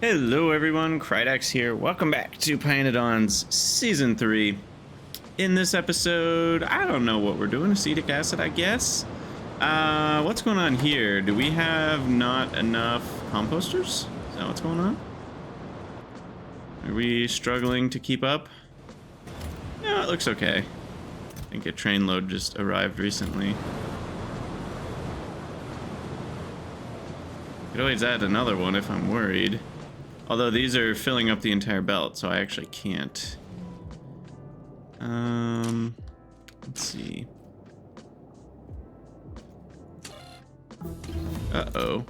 Hello everyone, Krydax here. Welcome back to pYanodon's Season 3. In this episode, I don't know what we're doing. Acetic acid, I guess. What's going on here? Do we have not enough composters? Is that what's going on? Are we struggling to keep up? No, it looks okay. I think a train load just arrived recently. Could always add another one if I'm worried. Although these are filling up the entire belt, so I actually can't. Let's see. Uh-oh.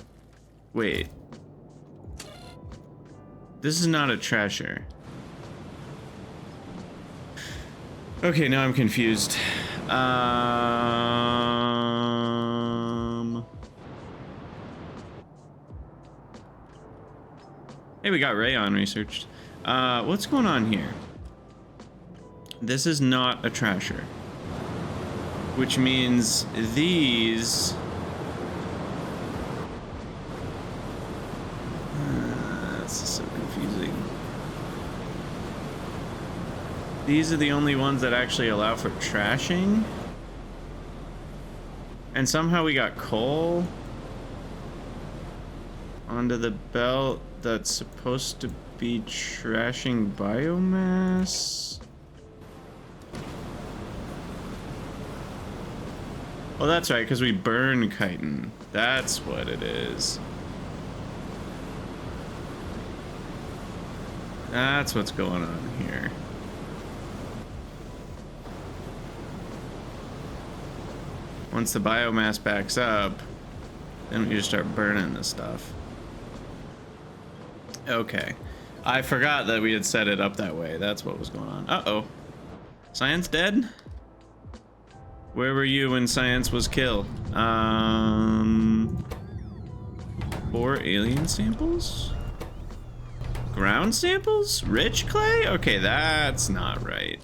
Wait. This is not a trasher. Okay, now I'm confused. Hey, we got rayon researched. What's going on here? This is not a trasher. Which means these... this is so confusing. These are the only ones that actually allow for trashing. And somehow we got coal onto the belt that's supposed to be trashing biomass. Oh, that's right, because we burn chitin. That's what it is. That's what's going on here. Once the biomass backs up, then we just start burning the stuff. Okay. I forgot that we had set it up that way. That's what was going on. Uh-oh. Science dead? Where were you when science was killed? 4 alien samples? Ground samples? Rich clay? Okay, that's not right.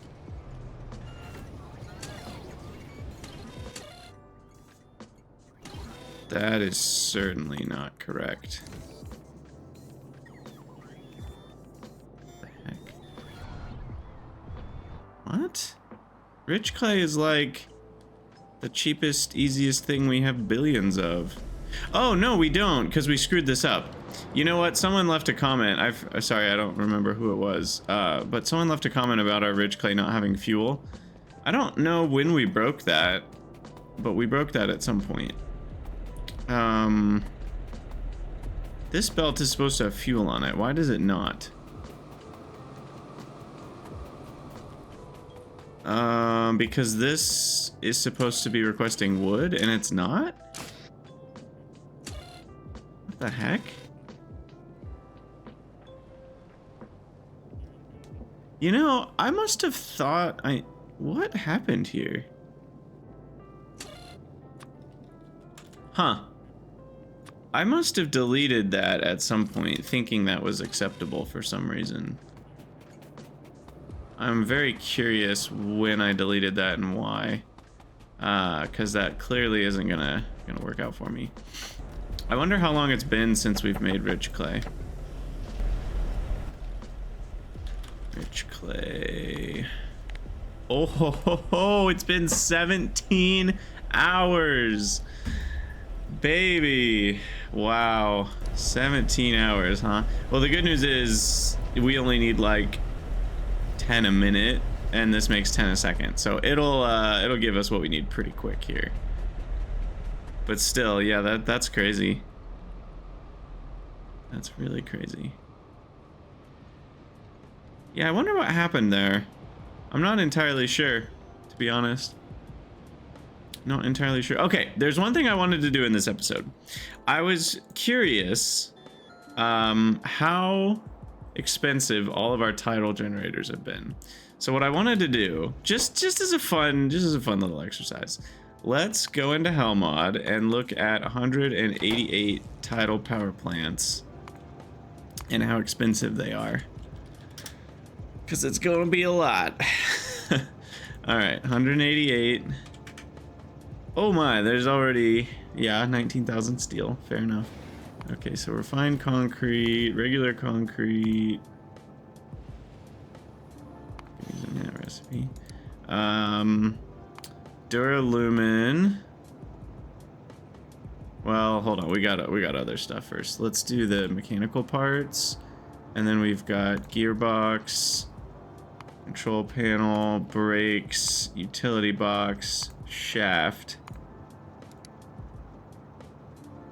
That is certainly not correct. What? Rich clay is like the cheapest, easiest thing we have billions of. Oh, no, we don't, because we screwed this up. You know what? Someone left a comment. Sorry, I don't remember who it was. But someone left a comment about our rich clay not having fuel. I don't know when we broke that, but we broke that at some point. This belt is supposed to have fuel on it. Why does it not? Because this is supposed to be requesting wood and it's not? What the heck? You know, I must have thought what happened here? Huh. I must have deleted that at some point, thinking that was acceptable for some reason. I'm very curious when I deleted that and why, because that clearly isn't gonna work out for me. I wonder how long it's been since we've made rich clay. Rich clay. Oh ho ho ho! It's been 17 hours, baby. Wow, 17 hours, huh? Well, the good news is we only need like 10 a minute, and this makes 10 a second, so it'll give us what we need pretty quick here. But still, yeah, that's crazy. That's really crazy. Yeah, I wonder what happened there. I'm not entirely sure, to be honest. Not entirely sure. Okay, there's one thing I wanted to do in this episode. I was curious how expensive all of our tidal generators have been. So what I wanted to do, just as a fun little exercise, let's go into HellMod and look at 188 tidal power plants and how expensive they are, because it's going to be a lot. All right, 188. Oh my, there's already, yeah, 19,000 steel. Fair enough. Okay, so refined concrete, regular concrete. Using that recipe. Duralumin. Well, hold on. We got other stuff first. Let's do the mechanical parts, and then we've got gearbox, control panel, brakes, utility box, shaft.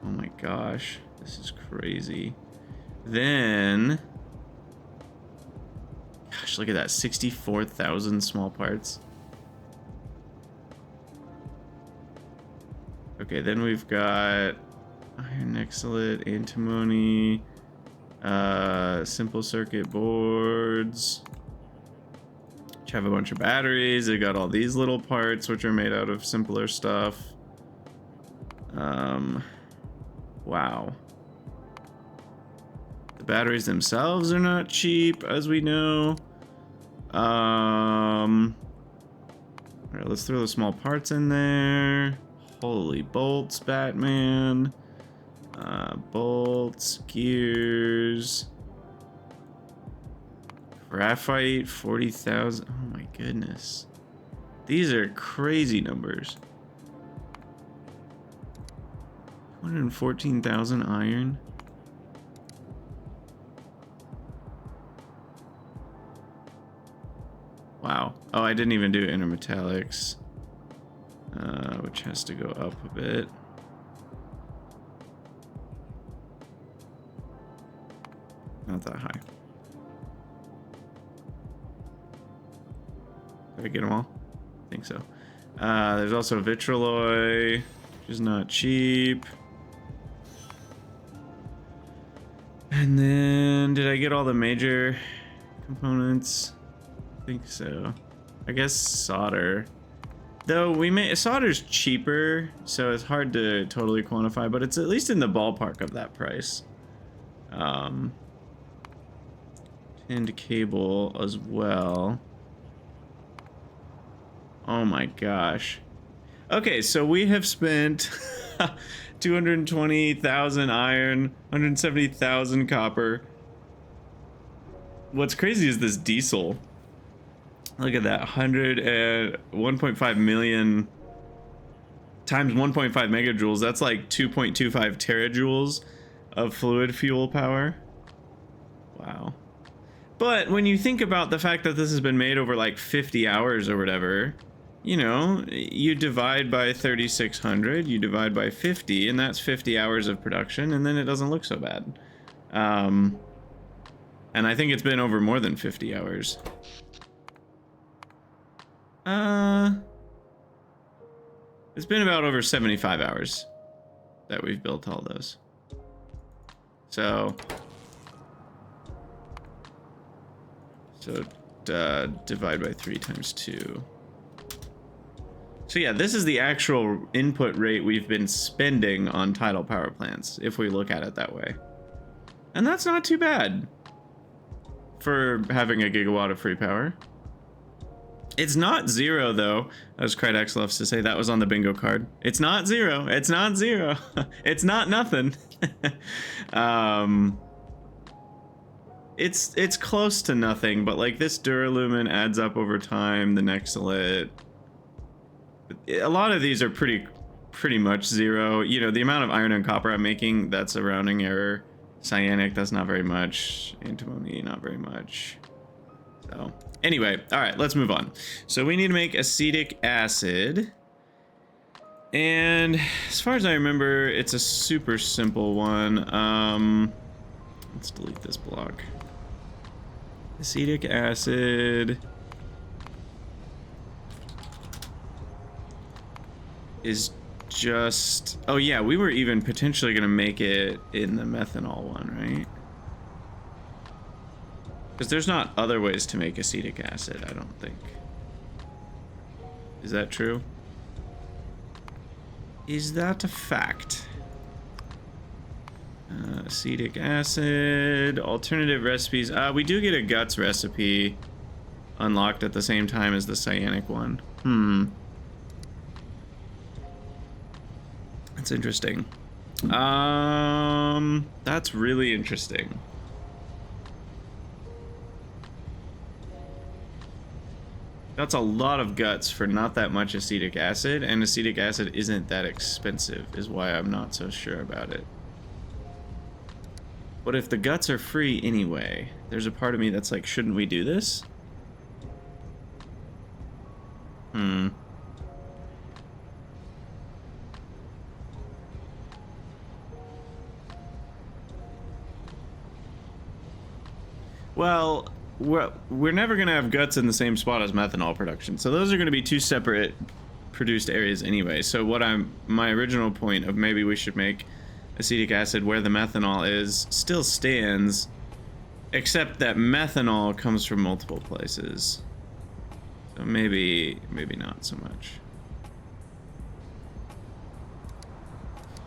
Oh my gosh, this is crazy. Then, gosh, look at that, 64,000 small parts. Okay, then we've got iron xylate, antimony, simple circuit boards, which have a bunch of batteries. They got all these little parts, which are made out of simpler stuff. Wow. The batteries themselves are not cheap, as we know. All right, let's throw the small parts in there. Holy bolts, Batman. Bolts, gears. Graphite, 40,000. Oh my goodness. These are crazy numbers. 214,000 iron. Wow. Oh, I didn't even do intermetallics. Which has to go up a bit. Not that high. Did I get them all? I think so. There's also vitrolloy, which is not cheap. And then, did I get all the major components? I think so. I guess solder. Though solder's cheaper, so it's hard to totally quantify, but it's at least in the ballpark of that price. Tinned cable as well. Oh my gosh. Okay, so we have spent 220,000 iron, 170,000 copper. What's crazy is this diesel. Look at that, 1.5 million times 1.5 megajoules. That's like 2.25 terajoules of fluid fuel power. Wow. But when you think about the fact that this has been made over like 50 hours or whatever, you know, you divide by 3,600, you divide by 50, and that's 50 hours of production, and then it doesn't look so bad. And I think it's been over more than 50 hours. It's been about over 75 hours that we've built all those. So divide by 3 times 2. So yeah, this is the actual input rate we've been spending on tidal power plants, if we look at it that way. And that's not too bad for having a gigawatt of free power. It's not zero, though, as Krydex loves to say. That was on the bingo card. It's not zero. It's not zero. It's not nothing. It's close to nothing, but like this duralumin adds up over time. The Nexalit. A lot of these are pretty much zero. You know, the amount of iron and copper I'm making, that's a rounding error. Cyanic, that's not very much. Antimony, not very much. So anyway, all right, let's move on. So we need to make acetic acid. And as far as I remember, it's a super simple one. Let's delete this block. Acetic acid is just... Oh yeah, we were even potentially gonna make it in the methanol one, right? Because there's not other ways to make acetic acid, I don't think. Is that true? Is that a fact? Acetic acid, alternative recipes. We do get a guts recipe unlocked at the same time as the cyanic one. That's interesting. That's really interesting. That's a lot of guts for not that much acetic acid, and acetic acid isn't that expensive, is why I'm not so sure about it. But if the guts are free anyway, there's a part of me that's like, shouldn't we do this? Well, we're never going to have guts in the same spot as methanol production. So those are going to be two separate produced areas anyway. So my original point of maybe we should make acetic acid where the methanol is still stands, except that methanol comes from multiple places. So maybe not so much.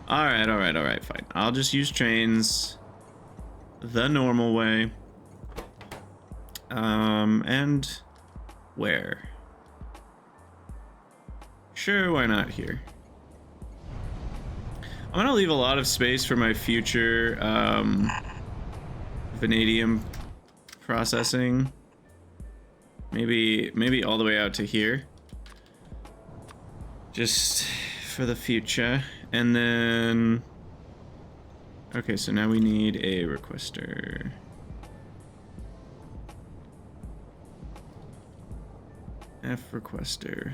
All right, fine. I'll just use trains the normal way. And where? Sure, why not here? I'm gonna leave a lot of space for my future vanadium processing. Maybe all the way out to here. Just for the future. And then okay, so now we need a requester. F requester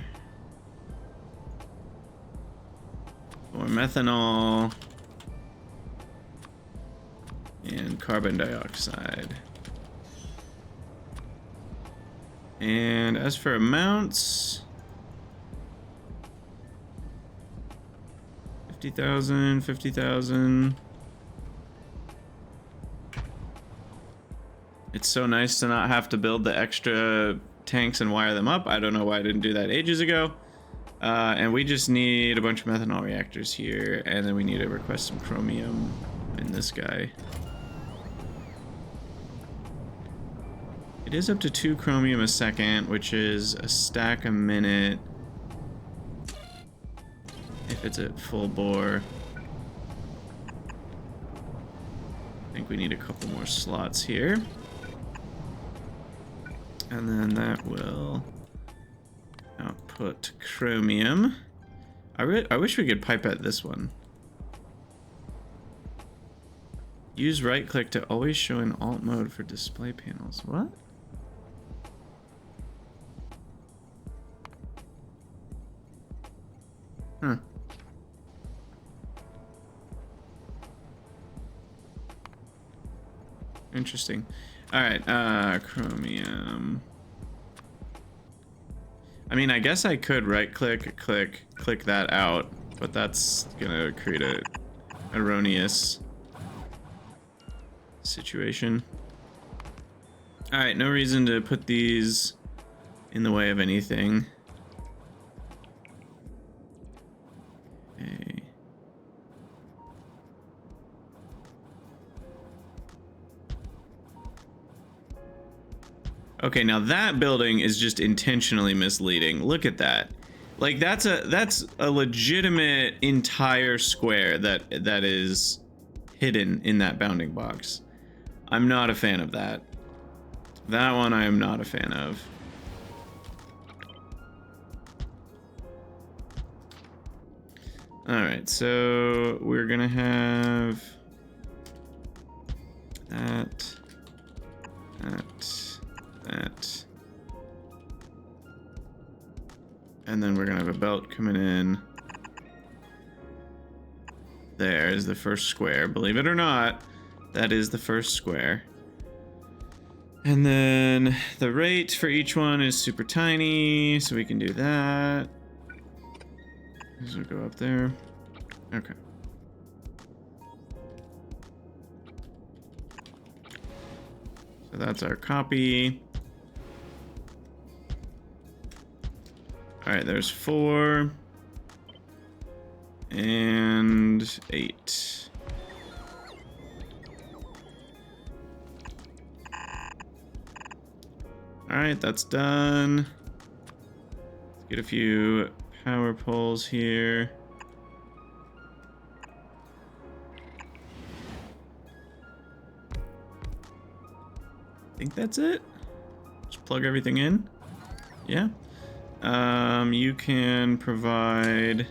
for methanol and carbon dioxide. And as for amounts, 50,000, 50,000. It's so nice to not have to build the extra tanks and wire them up. I don't know why I didn't do that ages ago. And we just need a bunch of methanol reactors here, and then we need to request some chromium in this guy. It is up to 2 chromium a second, which is a stack a minute if it's at full bore. I think we need a couple more slots here. And then that will output chromium. I wish we could pipette this one. Use right click to always show in alt mode for display panels. What? Huh. Interesting. All right, chromium. I mean, I guess I could right click, click that out, but that's gonna create a erroneous situation. All right, no reason to put these in the way of anything. Okay. Okay, now that building is just intentionally misleading. Look at that. Like that's a legitimate entire square that is hidden in that bounding box. I'm not a fan of that. That one I am not a fan of. All right, so we're gonna have that. And then we're gonna have a belt coming in. There's the first square. Believe it or not, that is the first square. And then the rate for each one is super tiny, so we can do that. This will go up there. Okay. So that's our copy. All right, there's 4 and 8. All right, that's done. Let's get a few power poles here. I think that's it. Just plug everything in. Yeah. You can provide...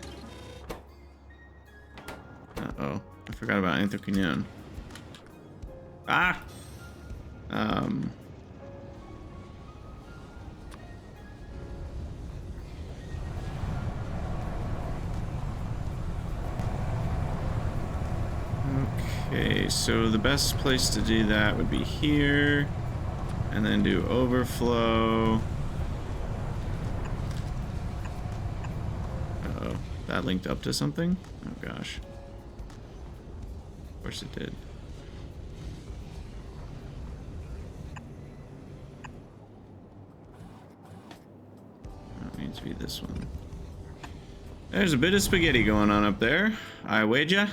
Uh-oh. I forgot about anthraquinone. Ah! Okay, so the best place to do that would be here, and then do overflow. Uh-oh, that linked up to something? Oh gosh. Of course it did. That needs to be this one. There's a bit of spaghetti going on up there, I wager.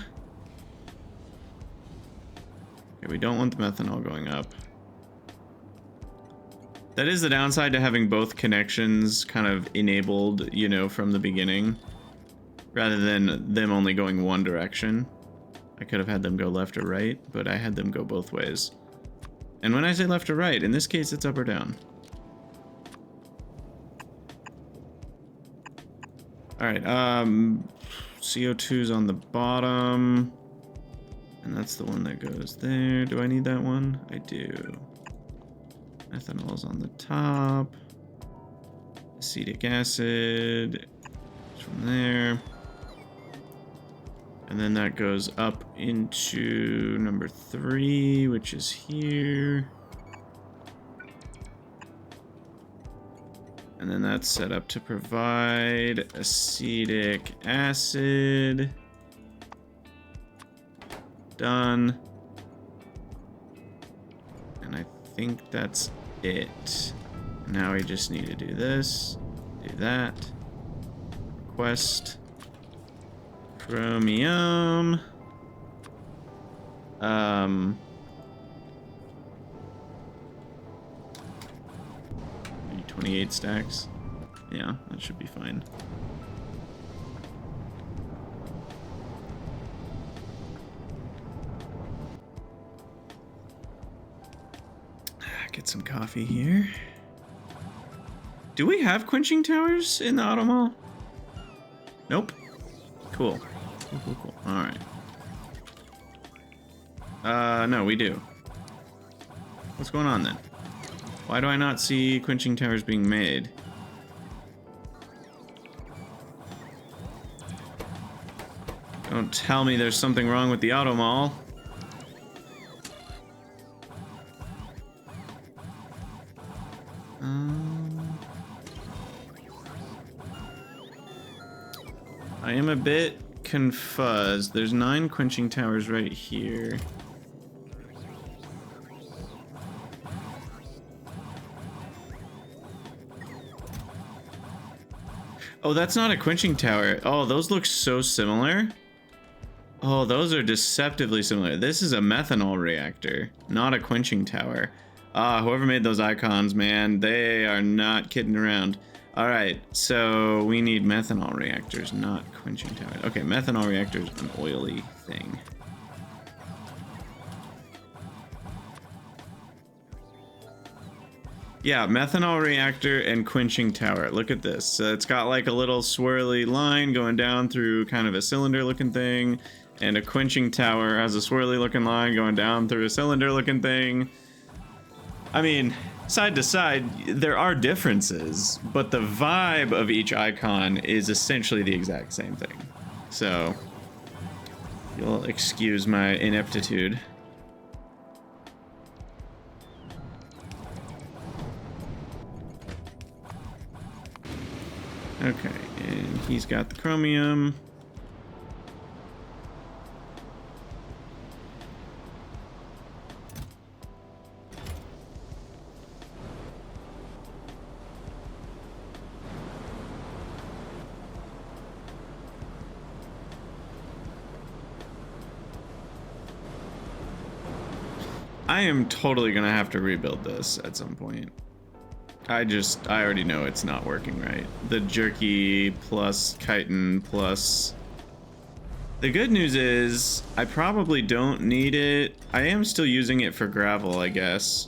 Okay, we don't want the methanol going up. That is the downside to having both connections kind of enabled, you know, from the beginning, rather than them only going one direction. I could have had them go left or right, but I had them go both ways. And when I say left or right, in this case, it's up or down. All right, CO2's on the bottom. And that's the one that goes there. Do I need that one? I do. Ethanol's on the top. Acetic acid from there. And then that goes up into number 3, which is here. And then that's set up to provide acetic acid. Done. And I think that's it. Now we just need to do this, do that. Request chromium. 28 stacks. Yeah, that should be fine. Get some coffee here. Do we have quenching towers in the auto mall? Nope. Cool. Cool. All right. No, we do. What's going on then? Why do I not see quenching towers being made? Don't tell me there's something wrong with the auto mall. I am a bit confused. There's 9 quenching towers right here. Oh, that's not a quenching tower. Oh, those look so similar. Oh, those are deceptively similar. This is a methanol reactor, not a quenching tower. Ah, whoever made those icons, man, they are not kidding around. All right, so we need methanol reactors, not quenching towers. Okay, methanol reactor is an oily thing. Yeah, methanol reactor and quenching tower. Look at this. So it's got like a little swirly line going down through kind of a cylinder looking thing, and a quenching tower has a swirly looking line going down through a cylinder looking thing. I mean, side to side, there are differences, but the vibe of each icon is essentially the exact same thing. So, you'll excuse my ineptitude. Okay, and he's got the chromium. I am totally gonna have to rebuild this at some point. I already know it's not working right. The jerky plus chitin plus... The good news is, I probably don't need it. I am still using it for gravel, I guess.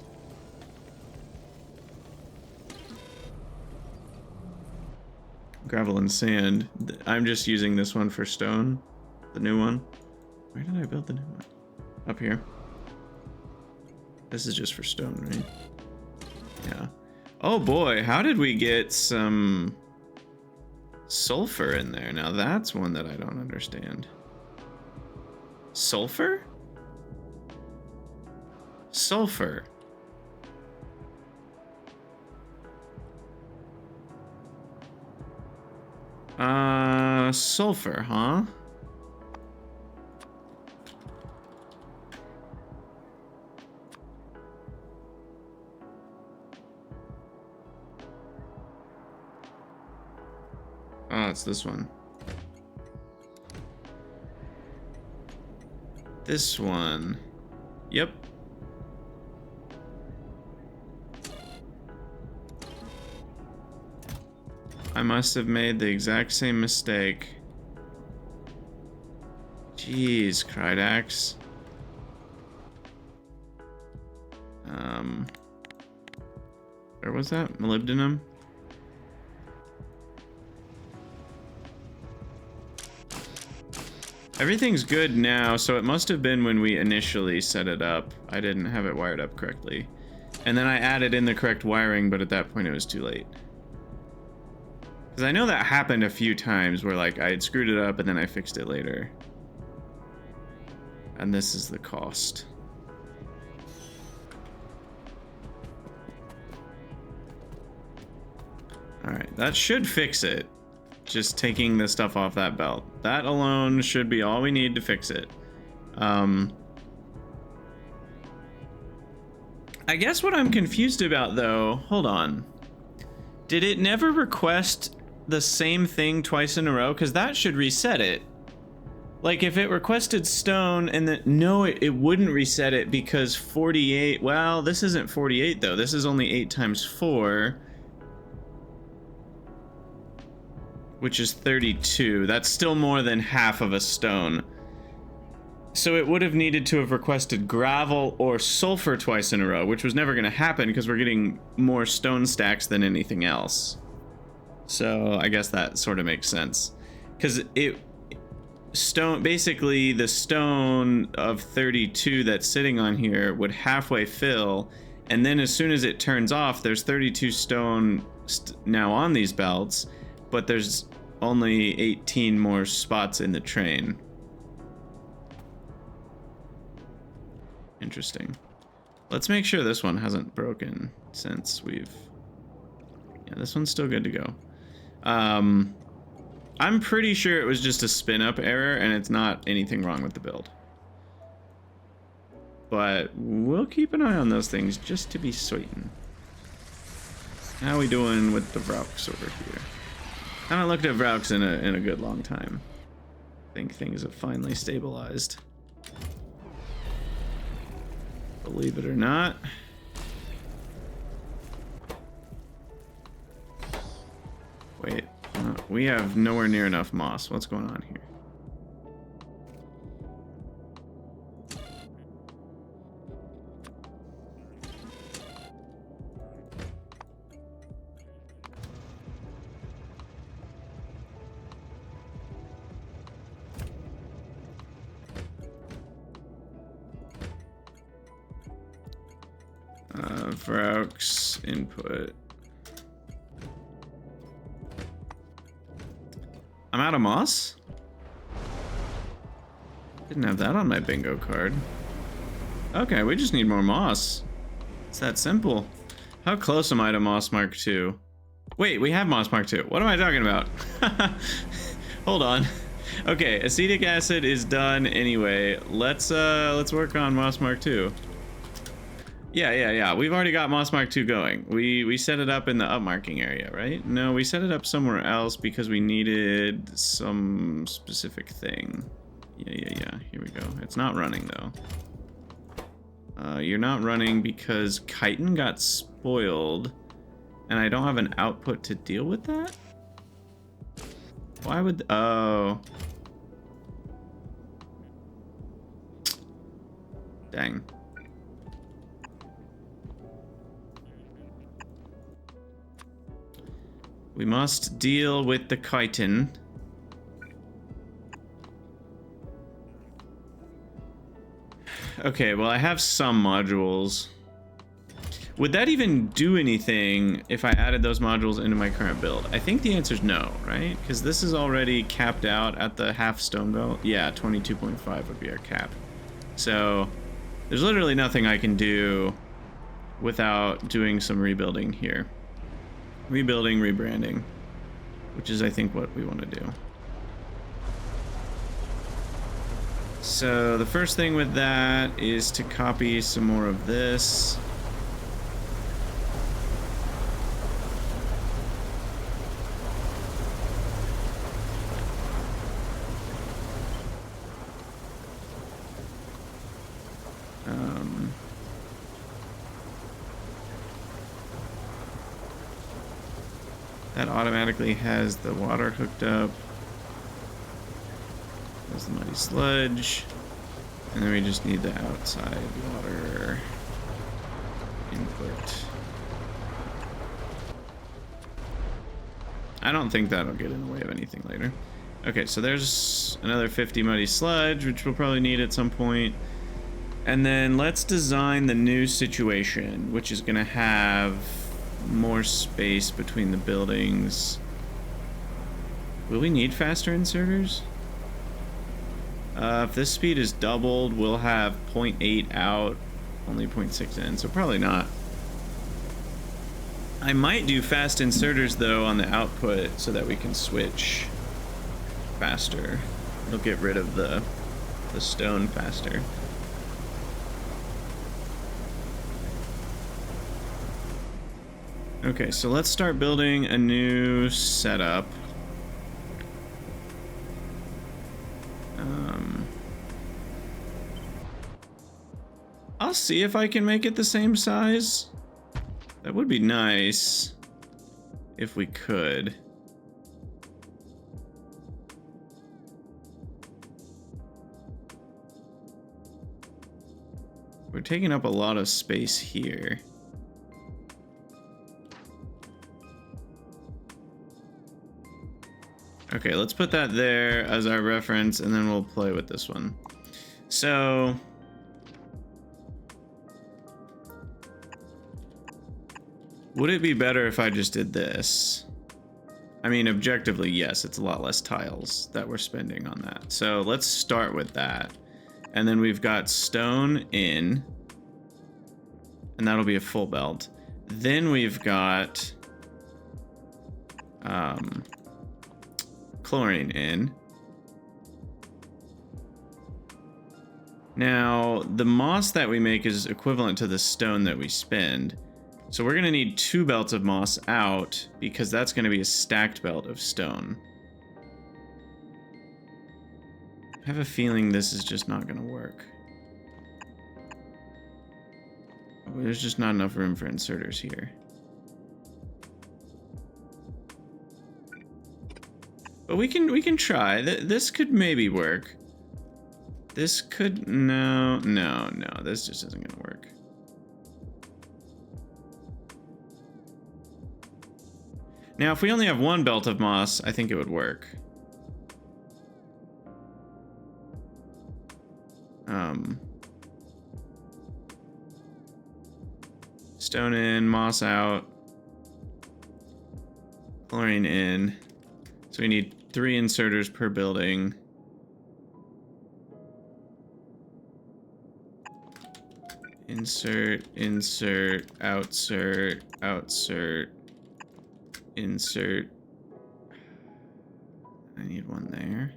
gravel and sand. I'm just using this one for stone, the new one. Where did I build the new one? Up here. This is just for stone, right? Yeah. Oh boy, how did we get some sulfur in there? Now that's one that I don't understand. Sulfur? Sulfur. Sulfur, huh? Oh, it's this one. This one. Yep. I must have made the exact same mistake. Jeez, Krydax. Where was that? Molybdenum? Everything's good now, so it must have been when we initially set it up. I didn't have it wired up correctly. And then I added in the correct wiring, but at that point it was too late. Because I know that happened a few times where like I had screwed it up and then I fixed it later. And this is the cost. Alright, that should fix it. Just taking the stuff off that belt. That alone should be all we need to fix it. I guess what I'm confused about though, hold on. Did it never request the same thing twice in a row? Because that should reset it. Like if it requested stone and then, no, it wouldn't reset it because 48, well, this isn't 48 though. This is only 8 times 4. Which is 32. That's still more than half of a stone. So it would have needed to have requested gravel or sulfur twice in a row, which was never going to happen because we're getting more stone stacks than anything else. So I guess that sort of makes sense. Because basically the stone of 32 that's sitting on here would halfway fill, and then as soon as it turns off, there's 32 stone now on these belts, but there's only 18 more spots in the train. Interesting. Let's make sure this one hasn't broken since we've... Yeah, this one's still good to go. I'm pretty sure it was just a spin-up error and it's not anything wrong with the build. But we'll keep an eye on those things just to be certain. How we doing with the Vraux over here? I haven't looked at Vraux in a good long time. I think things have finally stabilized. Believe it or not. Wait, we have nowhere near enough moss. What's going on here? Vraux input. I'm out of moss? Didn't have that on my bingo card. Okay, we just need more moss. It's that simple. How close am I to Moss Mark II? Wait, we have Moss Mark II. What am I talking about? Hold on. Okay, acetic acid is done anyway. Let's work on Moss Mark II. Yeah. We've already got Moss Mark II going. We set it up in the upmarking area, right? No, we set it up somewhere else because we needed some specific thing. Yeah. Here we go. It's not running though. You're not running because chitin got spoiled, and I don't have an output to deal with that. Why would? Oh. Dang. We must deal with the chitin. Okay, well, I have some modules. Would that even do anything if I added those modules into my current build? I think the answer is no, right? Because this is already capped out at the half stone belt. Yeah, 22.5 would be our cap. So there's literally nothing I can do without doing some rebuilding here. Rebuilding, rebranding, which is, I think, what we want to do. So the first thing with that is to copy some more of this. That automatically has the water hooked up. There's the muddy sludge. And then we just need the outside water input. I don't think that'll get in the way of anything later. Okay, so there's another 50 muddy sludge, which we'll probably need at some point. And then let's design the new situation, which is going to have more space between the buildings. Will we need faster inserters? If this speed is doubled, we'll have 0.8 out, only 0.6 in, so probably not. I might do fast inserters though on the output so that we can switch faster. It'll get rid of the stone faster. Okay, so let's start building a new setup. I'll see if I can make it the same size. That would be nice if we could. We're taking up a lot of space here. Okay, let's put that there as our reference, and then we'll play with this one. So would it be better if I just did this? I mean, objectively, yes, it's a lot less tiles that we're spending on that. So let's start with that. And then we've got stone in, and that'll be a full belt. Then we've got chlorine in. Now, the moss that we make is equivalent to the stone that we spend. So we're going to need 2 belts of moss out because that's going to be a stacked belt of stone. I have a feeling this is just not going to work. There's just not enough room for inserters here. But we can try. This could maybe work. This could... No. This just isn't going to work. Now, if we only have 1 belt of moss, I think it would work. Stone in, moss out, chlorine in. So we need 3 inserters per building. Insert, insert, outsert, outsert, insert. I need one there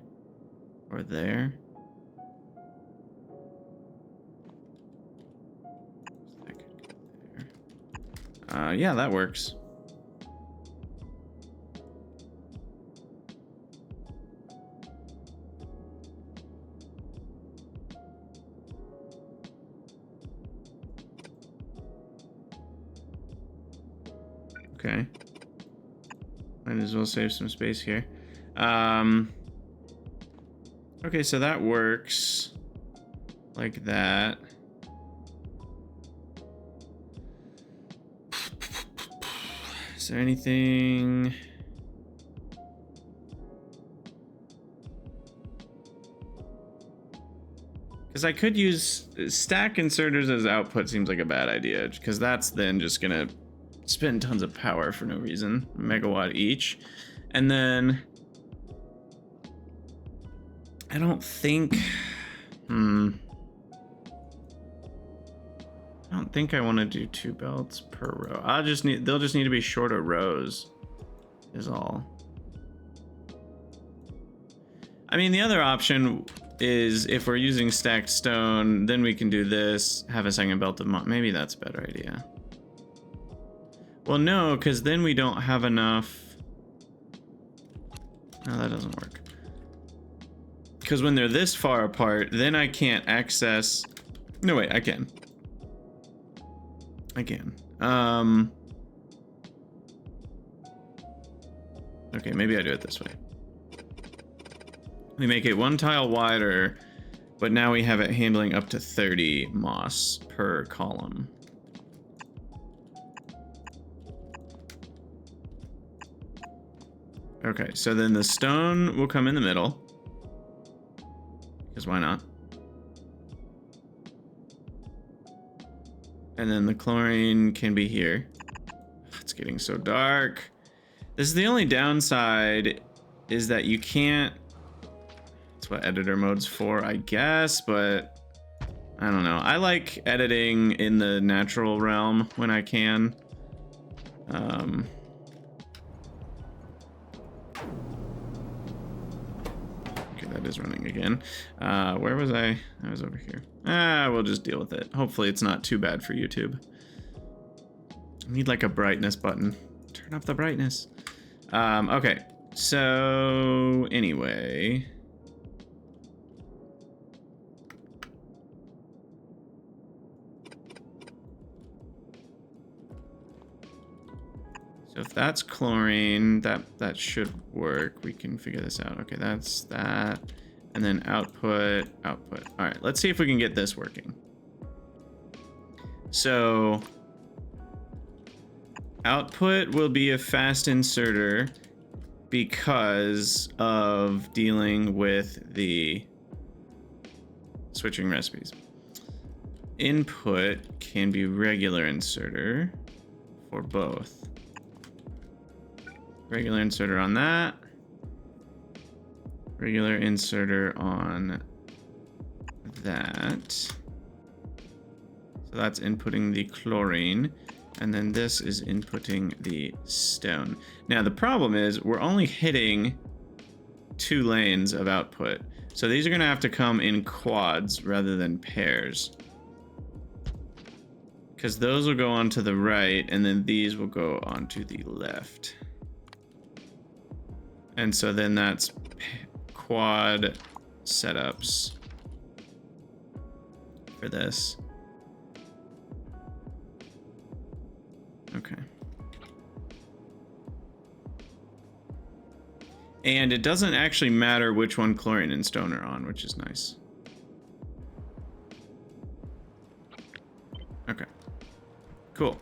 or there. That could go there. Yeah, that works. Okay. Might as well save some space here. Okay, so that works like that. Is there anything? Because I could use stack inserters as output seems like a bad idea, because that's then just gonna spend tons of power for no reason. Megawatt each. And then I don't think I don't think I want to do 2 belts per row. They'll just need to be shorter rows is all. I mean, the other option is if we're using stacked stone, then we can do this, have a second belt of maybe that's a better idea. Well, no, because then we don't have enough. No, that doesn't work. Because when they're this far apart, then I can't access. No, wait, I can. I can. Okay, maybe I do it this way. We make it 1 tile wider, but now we have it handling up to 30 moss per column. Okay, so then the stone will come in the middle. Because why not? And then the chlorine can be here. It's getting so dark. This is the only downside, is that you can't. That's what editor mode's for, I guess, but I don't know. I like editing in the natural realm when I can. Okay, that is running again. Where was I? I was over here. We'll just deal with it. Hopefully it's not too bad for YouTube. I need like a brightness button. Turn up the brightness. Okay, so anyway. So if that's chlorine, that should work. We can figure this out. Okay, that's that. And then output. All right, let's see if we can get this working. So output will be a fast inserter because of dealing with the switching recipes. Input can be regular inserter for both. Regular inserter on that. Regular inserter on that. So that's inputting the chlorine. And then this is inputting the stone. Now the problem is we're only hitting 2 lanes of output. So these are gonna have to come in quads rather than pairs. Because those will go onto the right and then these will go onto the left. And so then that's quad setups for this. Okay. And it doesn't actually matter which one chlorine and stone are on, which is nice. Okay. Cool.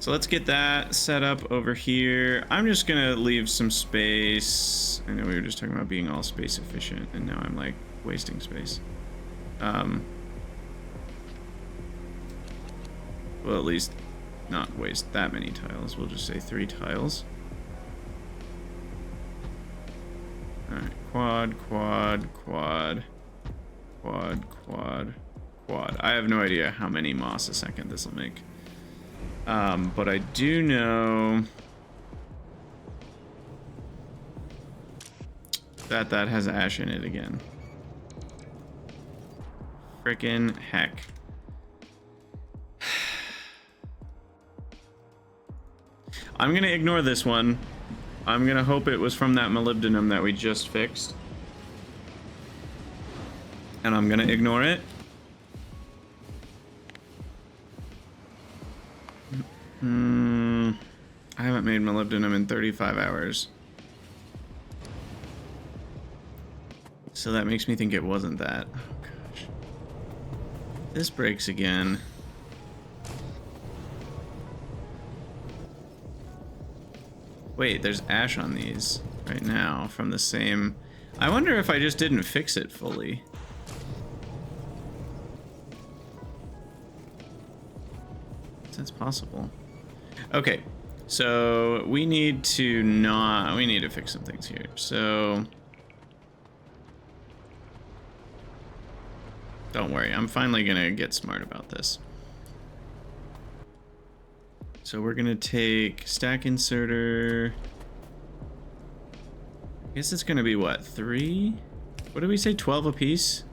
So let's get that set up over here. I'm just gonna leave some space. I know we were just talking about being all space efficient, and now I'm like wasting space. Well, at least not waste that many tiles. We'll just say 3 tiles. All right, quad, quad, quad, quad, quad, quad. I have no idea how many moss a second this will make. But I do know that that has ash in it again. Frickin' heck. I'm gonna ignore this one. I'm gonna hope it was from that molybdenum that we just fixed. And I'm gonna ignore it. I haven't made molybdenum in 35 hours. So that makes me think it wasn't that. Oh gosh. This breaks again. Wait, there's ash on these right now from the same. I wonder if I just didn't fix it fully. That's possible. Okay, so we need to fix some things here. So don't worry, I'm finally gonna get smart about this. So we're gonna take stack inserter. I guess it's gonna be what, 3? What did we say, 12 a piece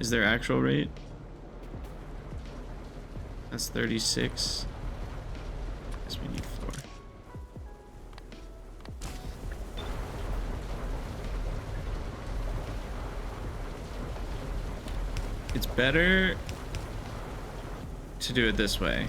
is their actual rate? That's 36. I guess we need 4. It's better to do it this way.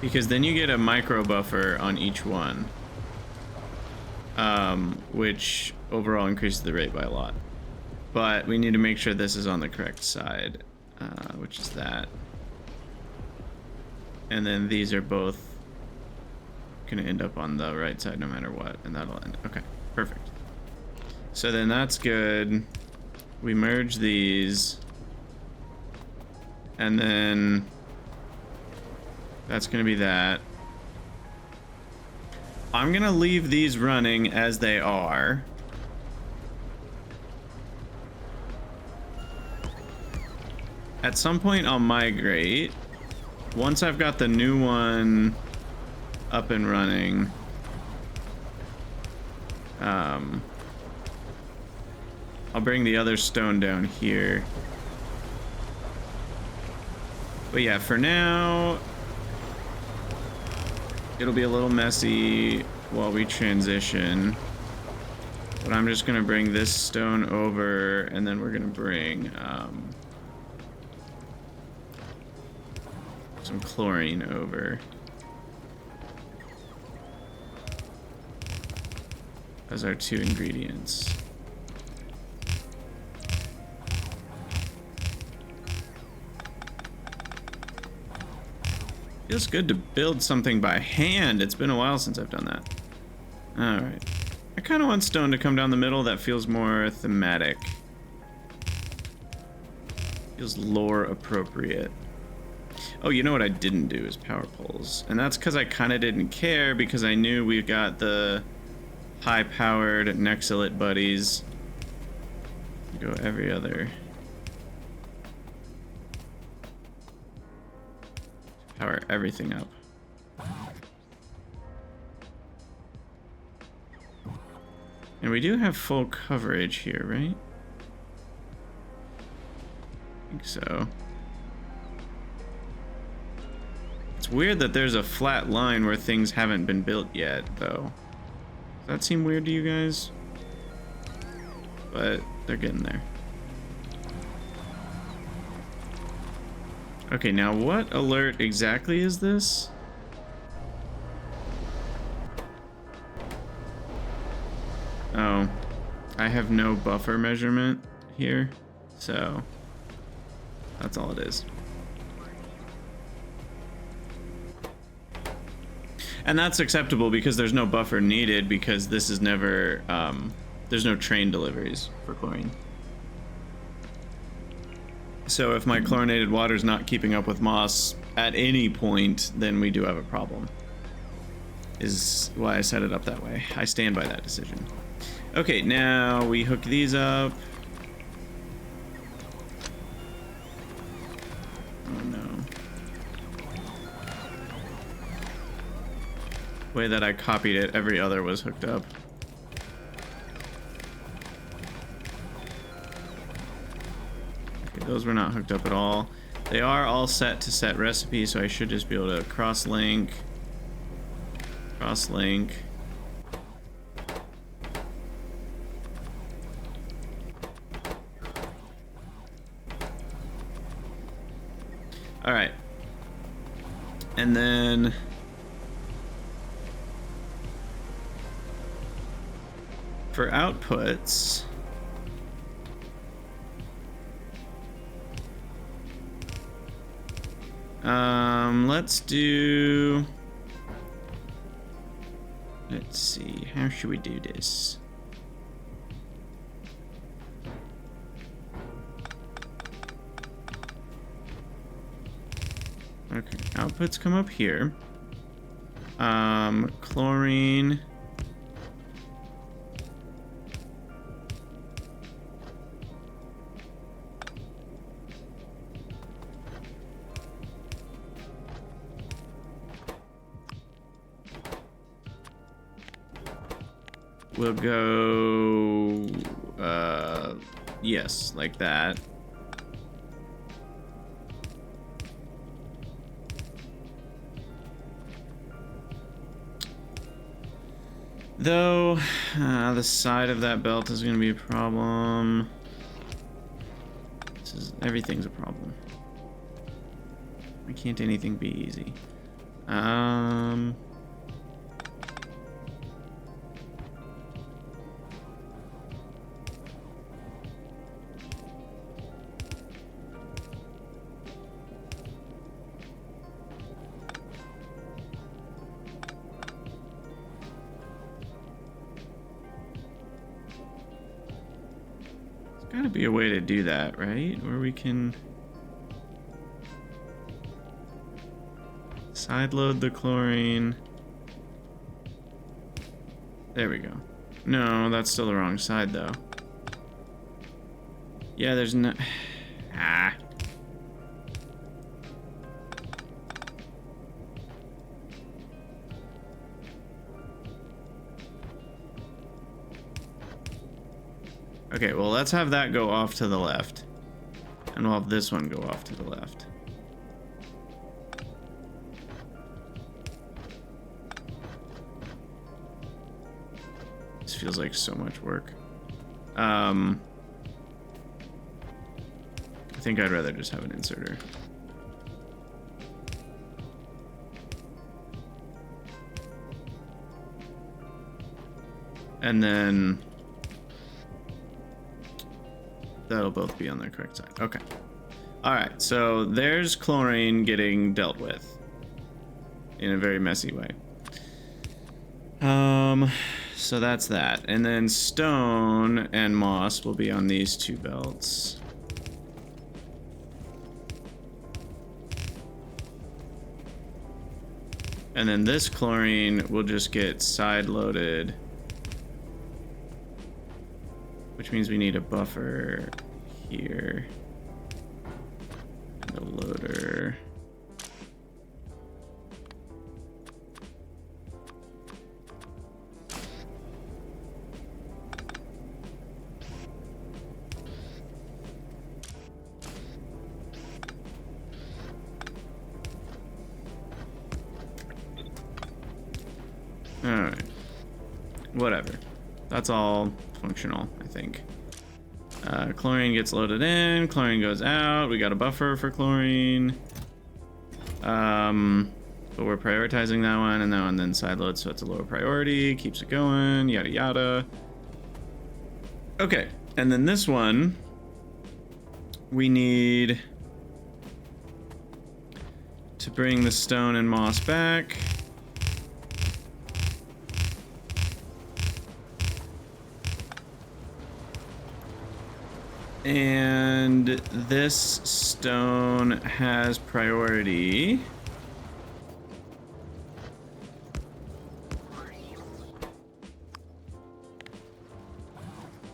Because then you get a micro buffer on each one, which overall increases the rate by a lot. But we need to make sure this is on the correct side, which is that. And then these are both gonna end up on the right side no matter what, and that'll end. Okay, perfect. So then that's good. We merge these, and then that's gonna be that. I'm gonna leave these running as they are. At some point I'll migrate. Once I've got the new one up and running, I'll bring the other stone down here. But yeah, for now, it'll be a little messy while we transition. But I'm just gonna bring this stone over, and then we're gonna bring some chlorine over as our 2 ingredients. Feels good to build something by hand. It's been a while since I've done that. Alright. I kind of want stone to come down the middle. That feels more thematic. Feels lore appropriate. Oh, you know what I didn't do is power poles. And that's because I kind of didn't care, because I knew we got the high-powered Nexalit buddies. Go every other. Power everything up. And we do have full coverage here, right? I think so. It's weird that there's a flat line where things haven't been built yet, though. Does that seem weird to you guys? But they're getting there. Okay, now what alert exactly is this? Oh, I have no buffer measurement here, so that's all it is. And that's acceptable because there's no buffer needed, because this is never, there's no train deliveries for chlorine. So if my chlorinated water is not keeping up with moss at any point, then we do have a problem. Is why I set it up that way. I stand by that decision. Okay, now we hook these up. Oh no. The way that I copied it, every other was hooked up. Okay, those were not hooked up at all. They are all set to set recipe, so I should just be able to cross-link. Cross-link. All right. And then for outputs, let's do Let's see, how should we do this? Okay, outputs come up here. Chlorine. We'll go, yes, like that. Though, the side of that belt is going to be a problem. Everything's a problem. Why can't anything be easy? Gotta be a way to do that, right? Where we can side load the chlorine. There we go. No, that's still the wrong side though. Yeah, there's no... Ah. Okay, well, let's have that go off to the left. And we'll have this one go off to the left. This feels like so much work. I think I'd rather just have an inserter. And then... that'll both be on the correct side. Okay. All right, so there's chlorine getting dealt with in a very messy way. So that's that. And then stone and moss will be on these two belts. And then this chlorine will just get side loaded, which means we need a buffer here and a loader. All right, whatever. That's all functional, I think. Chlorine gets loaded in, chlorine goes out. We got a buffer for chlorine. But we're prioritizing that one and that one, then side load, so it's a lower priority, keeps it going, yada yada. Okay, and then this one, we need to bring the stone and moss back. And this stone has priority.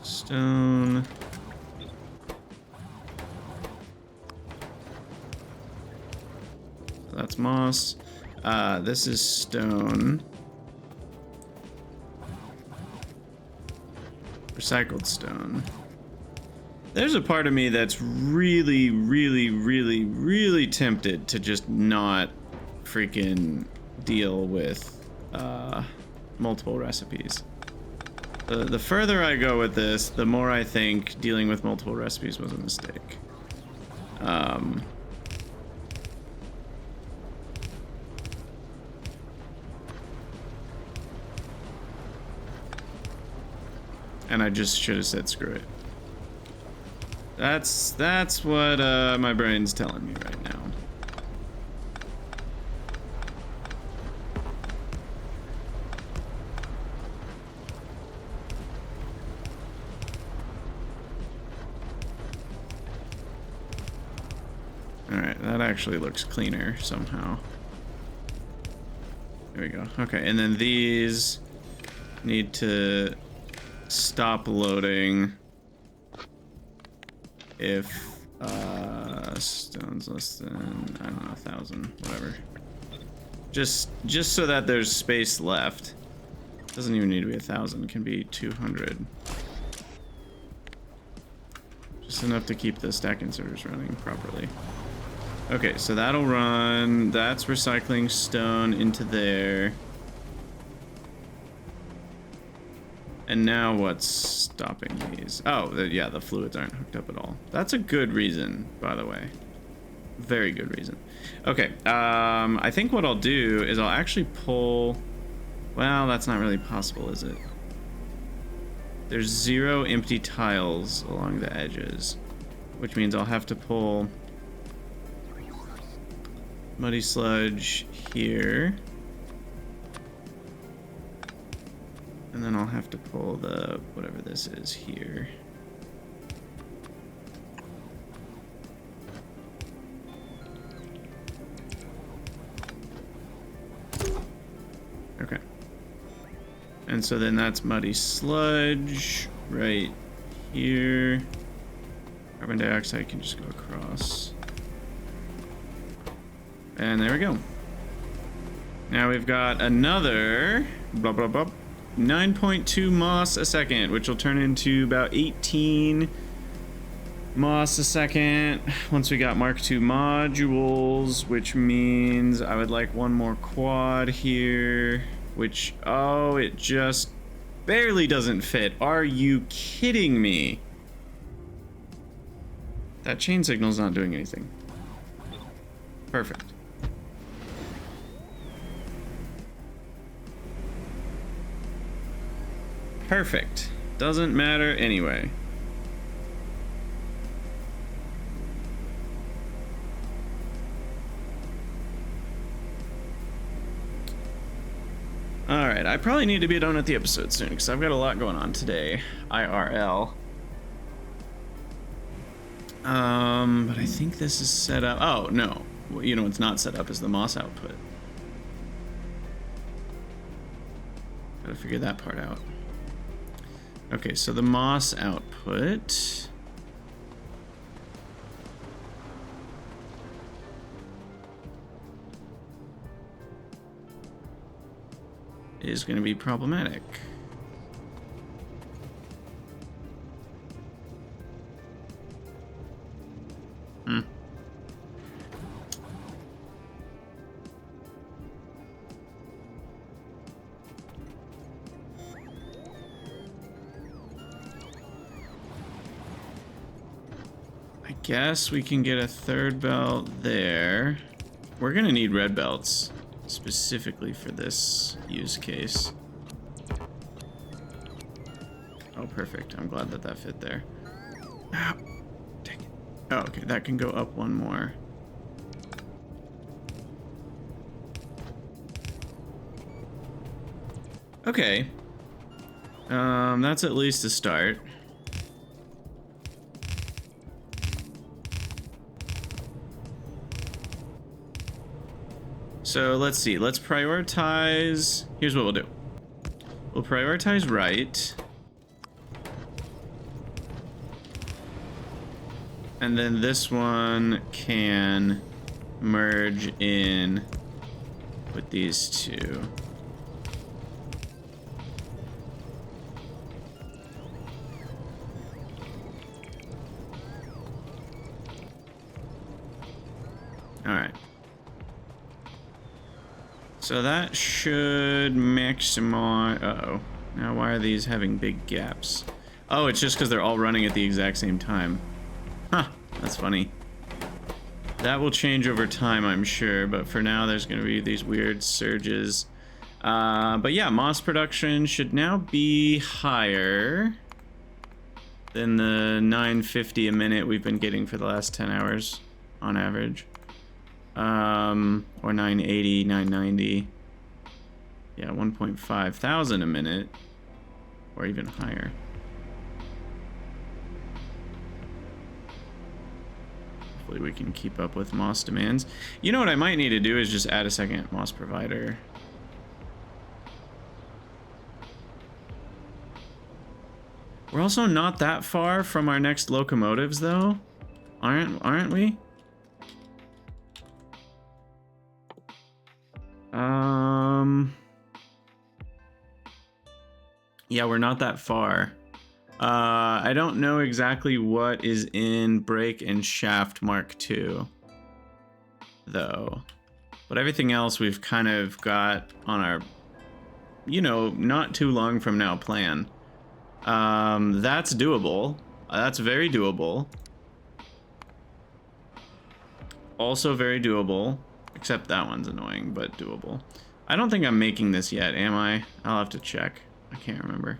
Stone. That's moss. This is stone. Recycled stone. There's a part of me that's really, really, really, really tempted to just not freaking deal with multiple recipes. The further I go with this, the more I think dealing with multiple recipes was a mistake. And I just should have said screw it. That's what my brain's telling me right now. actually looks cleaner somehow. There we go. Okay, and then these need to stop loading if stone's less than, I don't know, 1,000, whatever. Just so that there's space left. Doesn't even need to be 1,000, it can be 200. Just enough to keep the stack inserters running properly. Okay, so that'll run. That's recycling stone into there. And now what's stopping these? Oh, yeah, the fluids aren't hooked up at all. That's a good reason, by the way. Very good reason. Okay, I think what I'll do is I'll actually pull... Well, that's not really possible, is it? There's 0 empty tiles along the edges, which means I'll have to pull muddy sludge here. And then I'll have to pull the, whatever this is, here. Okay. And so then that's muddy sludge right here. Carbon dioxide can just go across. And there we go. Now we've got another blah blah blah 9.2 moss a second, which will turn into about 18 moss a second once we got Mark II modules, which means I would like one more quad here, which, oh, it just barely doesn't fit. Are you kidding me? That chain signal's not doing anything. Perfect. Perfect. Doesn't matter anyway. Alright, I probably need to be done with the episode soon because I've got a lot going on today. IRL. But I think this is set up. Oh, no. You know what's not set up is the moss output. Gotta figure that part out. Okay, so the moss output is going to be problematic. Guess we can get a third belt there. We're gonna need red belts specifically for this use case. Oh, perfect. I'm glad that that fit there. Ow. Dang it. Oh, okay. That can go up one more. Okay. That's at least a start. So let's see, let's prioritize. Here's what we'll do. We'll prioritize right. And then this one can merge in with these two. All right. So that should maximize. Uh-oh. Now why are these having big gaps? Oh, it's just because they're all running at the exact same time. Huh, that's funny. That will change over time, I'm sure, but for now there's going to be these weird surges. But yeah, moss production should now be higher than the 950 a minute we've been getting for the last 10 hours on average. Or 980, 990. Yeah, 1.5 thousand a minute, or even higher. Hopefully hopefully we can keep up with moss demands. You know what I might need to do is just add a second moss provider. We're also not that far from our next locomotives, though, aren't we? Yeah, we're not that far. I don't know exactly what is in brake and shaft Mark II, though. But everything else we've kind of got on our, you know, not too long from now plan. That's doable. That's very doable. Also very doable. Except that one's annoying, but doable. I don't think I'm making this yet, am I? I'll have to check. I can't remember.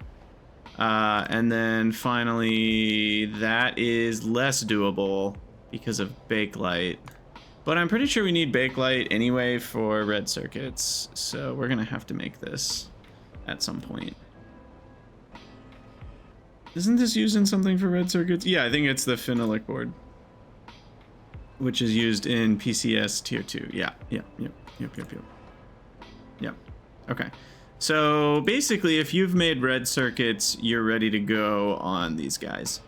And then finally, that is less doable because of bakelite. But I'm pretty sure we need bakelite anyway for red circuits, so we're gonna have to make this at some point. Isn't this used in something for red circuits? Yeah, I think it's the phenolic board, which is used in PCS tier 2. Yeah. Okay. So basically, if you've made red circuits, you're ready to go on these guys.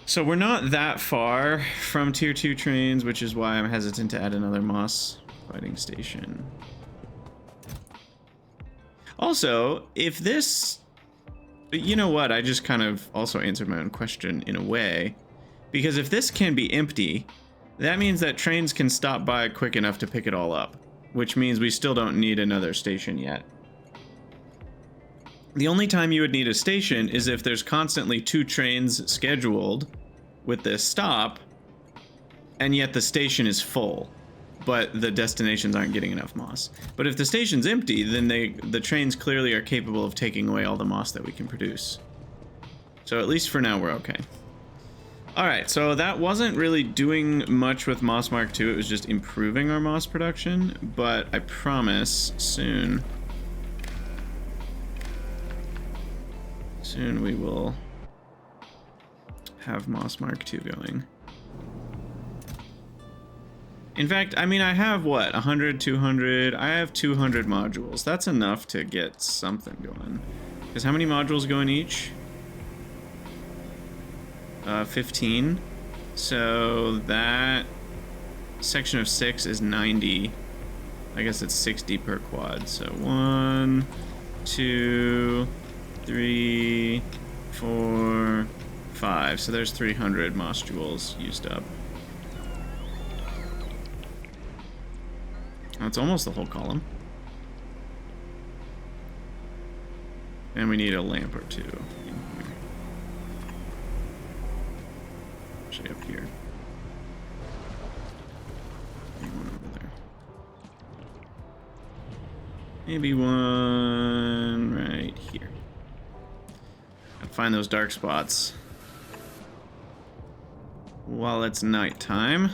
So we're not that far from tier 2 trains, which is why I'm hesitant to add another moss fighting station. Also, if this, you know what, I just kind of also answered my own question in a way, because if this can be empty, that means that trains can stop by quick enough to pick it all up, which means we still don't need another station yet. The only time you would need a station is if there's constantly 2 trains scheduled with this stop, and yet the station is full, but the destinations aren't getting enough moss. But if the station's empty, then the trains clearly are capable of taking away all the moss that we can produce. So at least for now, we're okay. Alright, so that wasn't really doing much with Moss Mark II, it was just improving our moss production, but I promise soon we will have Moss Mark II going. In fact, I mean, I have what, 100, 200, I have 200 modules. That's enough to get something going. Because how many modules go in each? 15. So that section of 6 is 90. I guess it's 60 per quad. So 1, 2, 3, 4, 5. So there's 300 moss jewels used up. That's almost the whole column. And we need a lamp or 2 in here. Actually up here. Maybe one over there. Maybe one right here. Gotta find those dark spots while it's nighttime.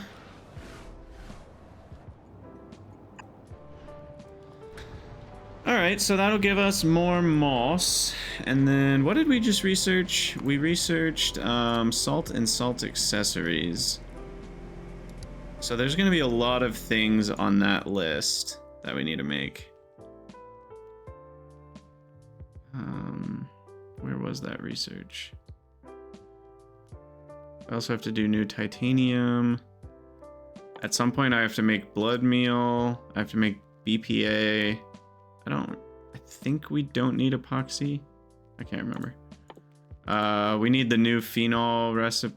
Alright, so that'll give us more moss. And then, what did we just research? We researched salt and salt accessories. So there's going to be a lot of things on that list that we need to make. Where was that research? I also have to do new titanium. At some point I have to make blood meal. I have to make BPA. I think we don't need epoxy. I can't remember. We need the new phenol recipe.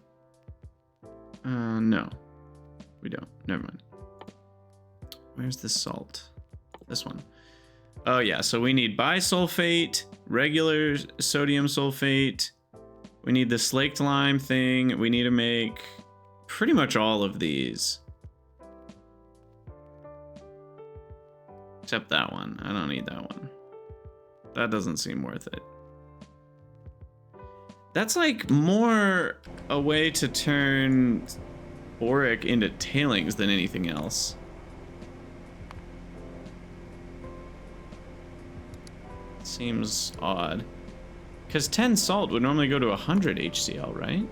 No. We don't. Never mind. Where's the salt? This one. Oh yeah, so we need bisulfate, regular sodium sulfate. We need the slaked lime thing. We need to make pretty much all of these. Except that one. I don't need that one. That doesn't seem worth it. That's like more a way to turn boric into tailings than anything else. Seems odd. Because 10 salt would normally go to 100 HCl, right?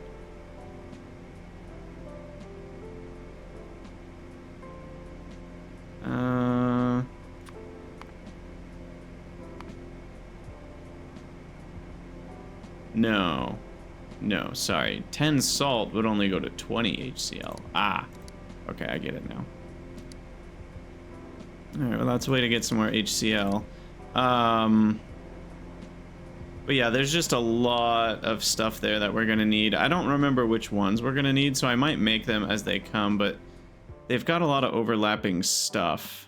No. No, sorry. 10 salt would only go to 20 HCl. Ah. Okay, I get it now. Alright, well that's a way to get some more HCl. But yeah, there's just a lot of stuff there that we're gonna need. I don't remember which ones we're gonna need, so I might make them as they come, but they've got a lot of overlapping stuff.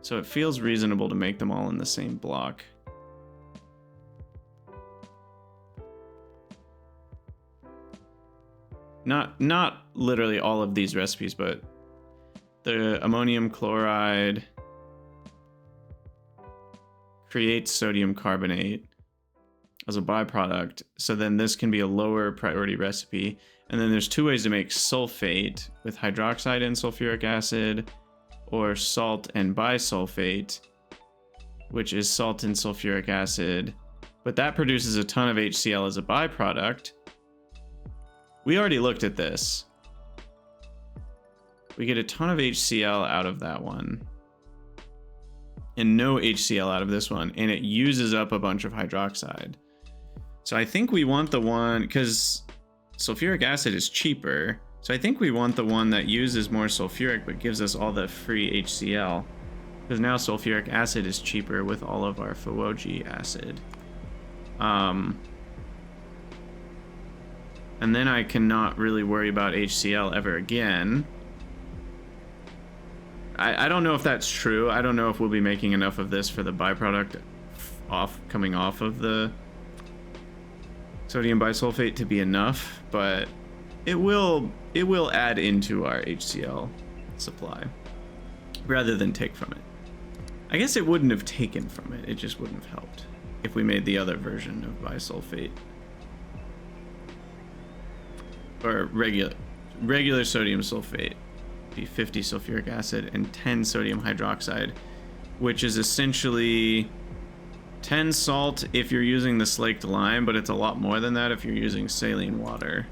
So it feels reasonable to make them all in the same block. Not literally all of these recipes, but the ammonium chloride creates sodium carbonate as a byproduct. So then this can be a lower priority recipe. And then there's two ways to make sulfate with hydroxide and sulfuric acid, or salt and bisulfate, which is salt and sulfuric acid. But that produces a ton of HCl as a byproduct. We already looked at this. We get a ton of HCl out of that one, and no HCl out of this one, and it uses up a bunch of hydroxide. So I think we want the one, because sulfuric acid is cheaper, so I think we want the one that uses more sulfuric but gives us all the free HCl, because now sulfuric acid is cheaper with all of our Fuoji acid. And then I cannot really worry about HCl ever again. I don't know if that's true. I don't know if we'll be making enough of this for the byproduct coming off of the sodium bisulfate to be enough, but it will add into our HCl supply rather than take from it. I guess it wouldn't have taken from it. It just wouldn't have helped if we made the other version of bisulfate. Or regular sodium sulfate, be 50 sulfuric acid and 10 sodium hydroxide, which is essentially 10 salt if you're using the slaked lime, but it's a lot more than that if you're using saline water.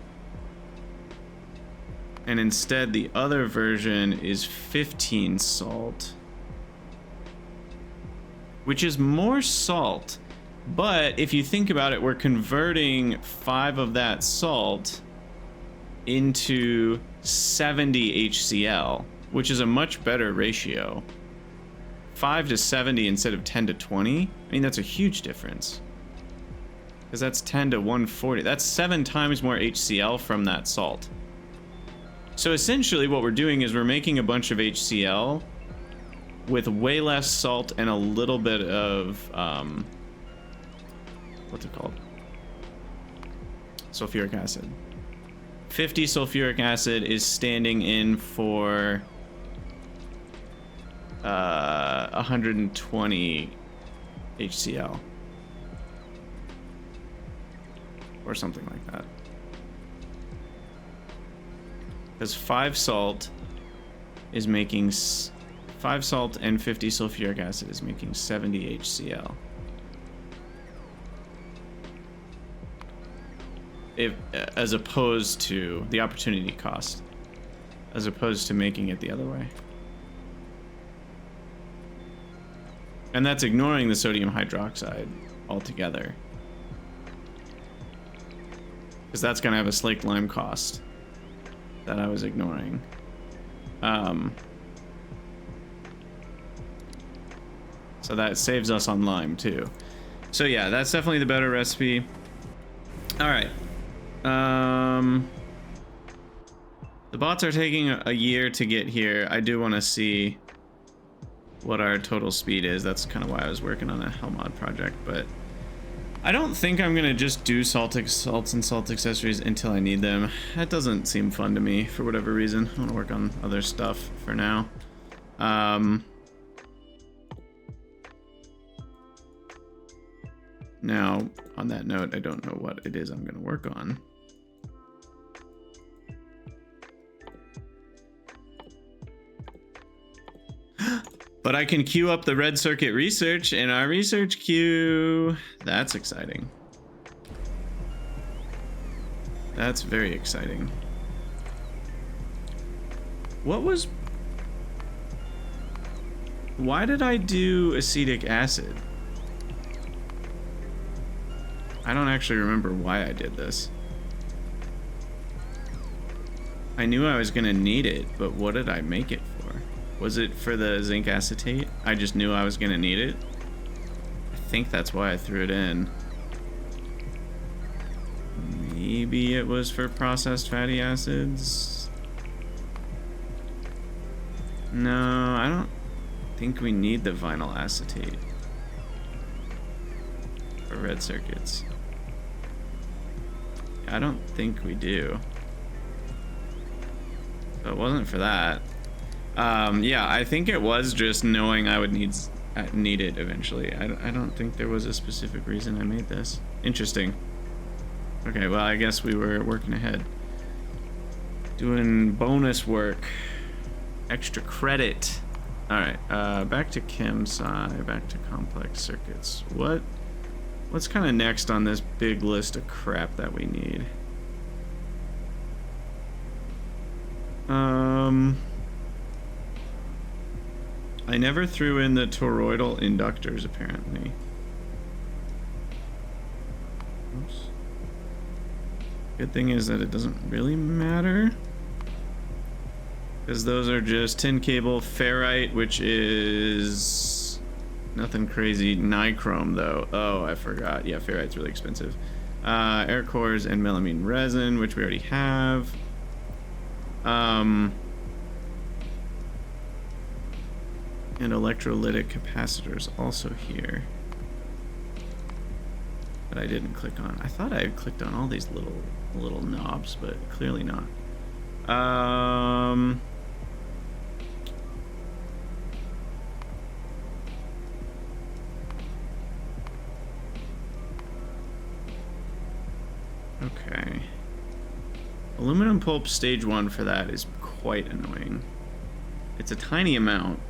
And instead, the other version is 15 salt, which is more salt. But if you think about it, we're converting 5 of that salt into 70 HCl, which is a much better ratio. 5 to 70 instead of 10 to 20. I mean, that's a huge difference, because that's 10 to 140. That's 7 times more HCl from that salt. So essentially what we're doing is we're making a bunch of HCl with way less salt and a little bit of what's it called? Sulfuric acid. 50 sulfuric acid is standing in for 120 HCl or something like that, because 5 salt is making 5 salt and 50 sulfuric acid is making 70 HCl. As opposed to the opportunity cost, as opposed to making it the other way. And that's ignoring the sodium hydroxide altogether, because that's going to have a slaked lime cost that I was ignoring. So that saves us on lime too. So yeah, that's definitely the better recipe. All right. The bots are taking a year to get here. I do want to see what our total speed is. That's kind of why I was working on a Helmod project, but I don't think I'm gonna just do salts and salt accessories until I need them. That doesn't seem fun to me for whatever reason. I want to work on other stuff for now. Now, on that note, I don't know what it is I'm gonna work on. But I can queue up the red circuit research in our research queue. That's exciting. That's very exciting. Why did I do acetic acid? I don't actually remember why I did this. I knew I was gonna need it, but what did I make it for? Was it for the zinc acetate? I just knew I was gonna need it. I think that's why I threw it in. Maybe it was for processed fatty acids. No, I don't think we need the vinyl acetate for red circuits. I don't think we do. So it wasn't for that. Yeah, I think it was just knowing I would need it eventually. I don't think there was a specific reason I made this. Interesting. Okay, well, I guess we were working ahead. Doing bonus work. Extra credit. Alright, back to chem sci, back to complex circuits. What's kind of next on this big list of crap that we need? I never threw in the toroidal inductors, apparently. Oops. Good thing is that it doesn't really matter, because those are just tin cable, ferrite, which is nothing crazy. Nichrome, though. Oh, I forgot. Yeah, ferrite's really expensive. Air cores and melamine resin, which we already have. And electrolytic capacitors also here. But I didn't click on. I thought I had clicked on all these little knobs, but clearly not. Okay. Aluminum pulp stage 1 for that is quite annoying. It's a tiny amount.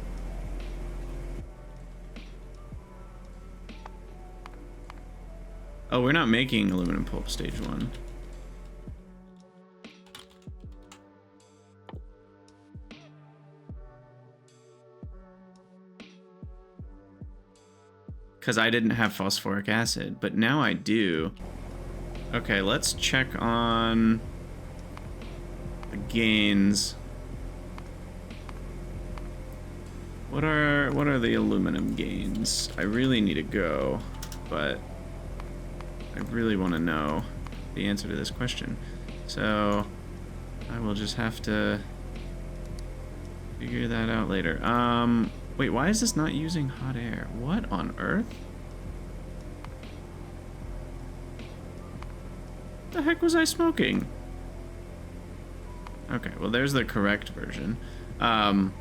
Oh, we're not making aluminum pulp stage 1. Because I didn't have phosphoric acid, but now I do. Okay, let's check on the gains. What are the aluminum gains? I really need to go, but I really want to know the answer to this question. So I will just have to figure that out later. Wait, why is this not using hot air? What on earth? What the heck was I smoking? Okay, well, there's the correct version. And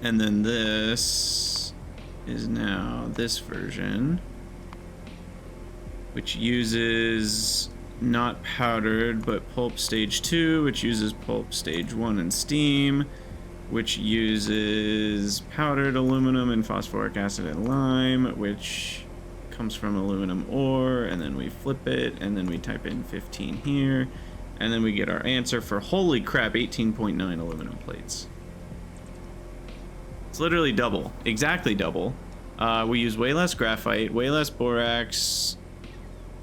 then this is now this version, which uses not powdered, but pulp stage 2, which uses pulp stage 1 and steam, which uses powdered aluminum and phosphoric acid and lime, which comes from aluminum ore, and then we flip it, and then we type in 15 here, and then we get our answer for, holy crap, 18.9 aluminum plates. It's literally double, exactly double. We use way less graphite, way less borax,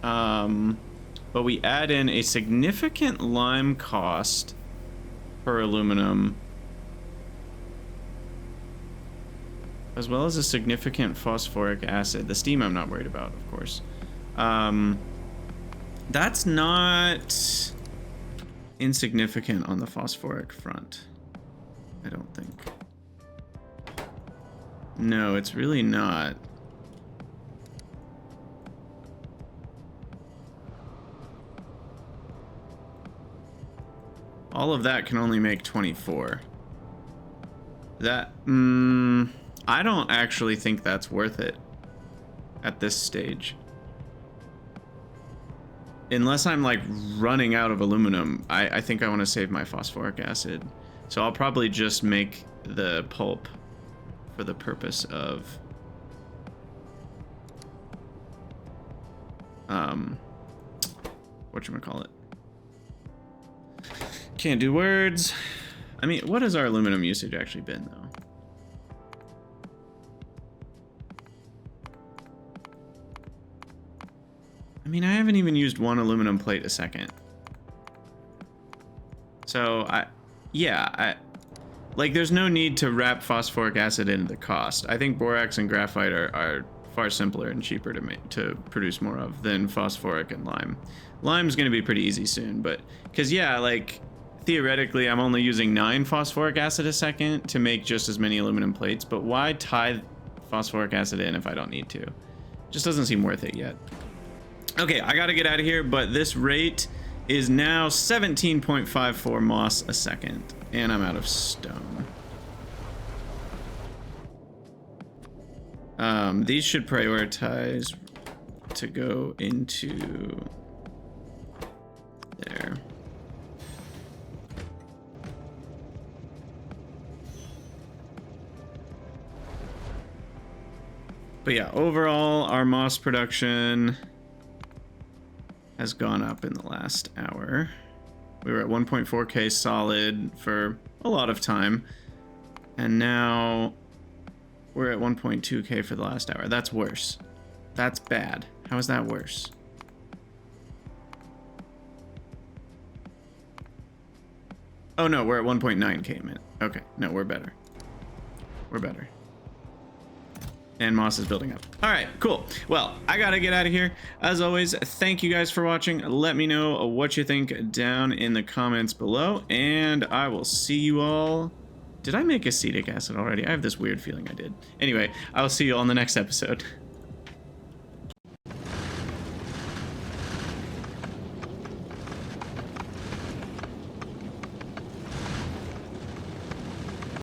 but we add in a significant lime cost per aluminum, as well as a significant phosphoric acid. The steam I'm not worried about, of course. That's not insignificant on the phosphoric front, I don't think. No, it's really not. All of that can only make 24. That, I don't actually think that's worth it at this stage. Unless I'm like running out of aluminum, I think I want to save my phosphoric acid. So I'll probably just make the pulp for the purpose of whatchamacallit. Can't do words. I mean, what has our aluminum usage actually been, though? I mean, I haven't even used 1 aluminum plate a second. So, like, there's no need to wrap phosphoric acid into the cost. I think borax and graphite are far simpler and cheaper to produce more of than phosphoric and lime. Lime's going to be pretty easy soon, but... Because, yeah, like, theoretically, I'm only using 9 phosphoric acid a second to make just as many aluminum plates, but why tie phosphoric acid in if I don't need to? Just doesn't seem worth it yet. Okay, I gotta get out of here, but this rate is now 17.54 moss a second, and I'm out of stone. These should prioritize to go into there. But yeah, overall, our moss production has gone up in the last hour. We were at 1.4k solid for a lot of time, and now we're at 1.2k for the last hour. That's worse. That's bad. How is that worse? Oh no, we're at 1.9k a minute. Okay, no, we're better. We're better. And moss is building up. All right, cool. Well, I gotta get out of here. As always, thank you guys for watching. Let me know what you think down in the comments below, and I will see you all. Did I make acetic acid already? I have this weird feeling I did. Anyway, I'll see you all in the next episode.